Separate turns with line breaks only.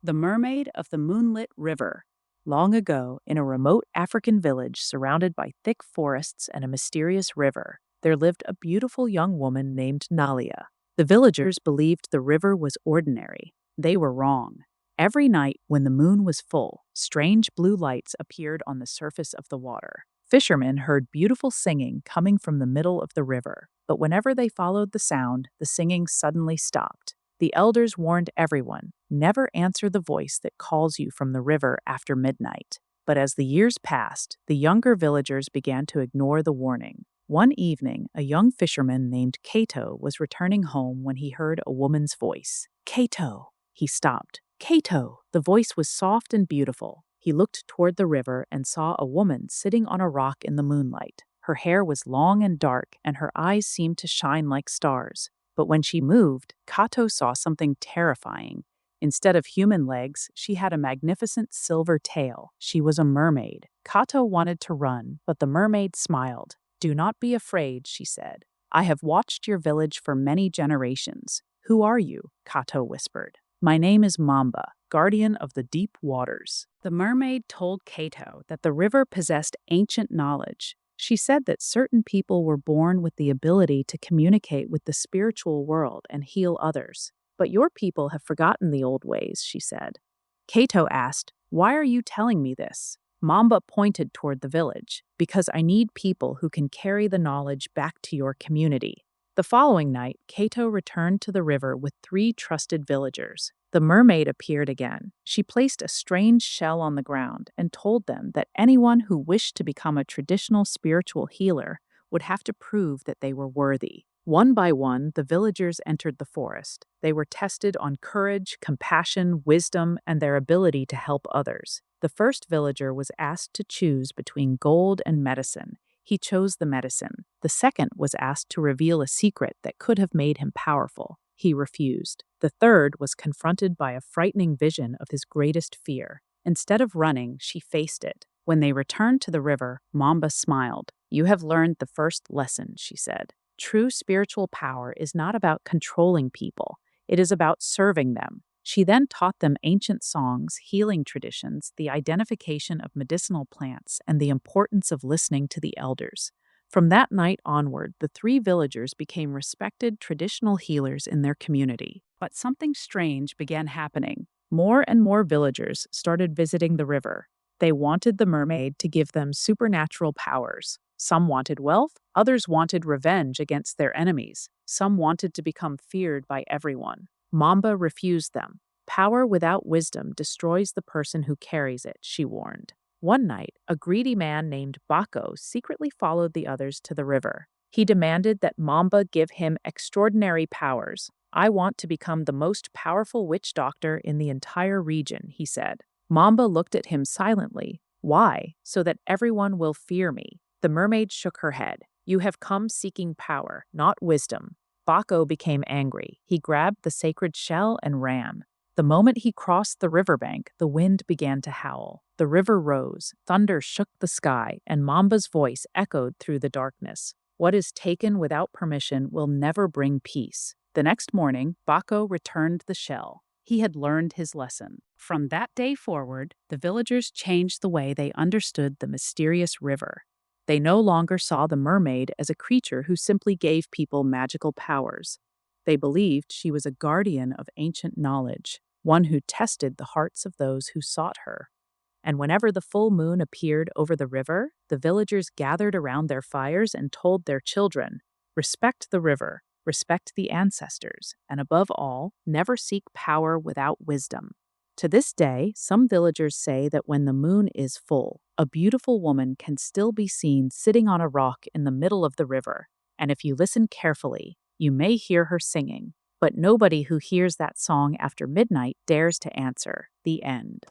The Mermaid of the Moonlit River. Long ago, in a remote African village surrounded by thick forests and a mysterious river, there lived a beautiful young woman named Nalia. The villagers believed the river was ordinary. They were wrong. Every night, when the moon was full, strange blue lights appeared on the surface of the water. Fishermen heard beautiful singing coming from the middle of the river, but whenever they followed the sound, the singing suddenly stopped. The elders warned everyone, never answer the voice that calls you from the river after midnight. But as the years passed, the younger villagers began to ignore the warning. One evening, a young fisherman named Cato was returning home when he heard a woman's voice. Cato! He stopped. Cato! The voice was soft and beautiful. He looked toward the river and saw a woman sitting on a rock in the moonlight. Her hair was long and dark, and her eyes seemed to shine like stars. But when she moved, Kato saw something terrifying. Instead of human legs, she had a magnificent silver tail. She was a mermaid. Kato wanted to run, but the mermaid smiled. "Do not be afraid," she said. "I have watched your village for many generations." "Who are you?" Kato whispered. "My name is Mamba, guardian of the deep waters." The mermaid told Kato that the river possessed ancient knowledge. She said that certain people were born with the ability to communicate with the spiritual world and heal others. "But your people have forgotten the old ways," she said. Cato asked, "Why are you telling me this?" Mamba pointed toward the village. "Because I need people who can carry the knowledge back to your community." The following night, Cato returned to the river with 3 trusted villagers. The mermaid appeared again. She placed a strange shell on the ground and told them that anyone who wished to become a traditional spiritual healer would have to prove that they were worthy. One by one, the villagers entered the forest. They were tested on courage, compassion, wisdom, and their ability to help others. The first villager was asked to choose between gold and medicine. He chose the medicine. The second was asked to reveal a secret that could have made him powerful. He refused. The third was confronted by a frightening vision of his greatest fear. Instead of running, she faced it. When they returned to the river, Mamba smiled. "You have learned the first lesson," she said. "True spiritual power is not about controlling people. It is about serving them." She then taught them ancient songs, healing traditions, the identification of medicinal plants, and the importance of listening to the elders. From that night onward, the 3 villagers became respected traditional healers in their community. But something strange began happening. More and more villagers started visiting the river. They wanted the mermaid to give them supernatural powers. Some wanted wealth, others wanted revenge against their enemies. Some wanted to become feared by everyone. Mamba refused them. "Power without wisdom destroys the person who carries it," she warned. One night, a greedy man named Bako secretly followed the others to the river. He demanded that Mamba give him extraordinary powers. "I want to become the most powerful witch doctor in the entire region," he said. Mamba looked at him silently. "Why? So that everyone will fear me." The mermaid shook her head. "You have come seeking power, not wisdom." Bako became angry. He grabbed the sacred shell and ran. The moment he crossed the riverbank, the wind began to howl. The river rose, thunder shook the sky, and Mamba's voice echoed through the darkness. "What is taken without permission will never bring peace." The next morning, Bako returned the shell. He had learned his lesson. From that day forward, the villagers changed the way they understood the mysterious river. They no longer saw the mermaid as a creature who simply gave people magical powers. They believed she was a guardian of ancient knowledge, one who tested the hearts of those who sought her. And whenever the full moon appeared over the river, the villagers gathered around their fires and told their children, "Respect the river, respect the ancestors, and above all, never seek power without wisdom." To this day, some villagers say that when the moon is full, a beautiful woman can still be seen sitting on a rock in the middle of the river, and if you listen carefully, you may hear her singing. But nobody who hears that song after midnight dares to answer. The end.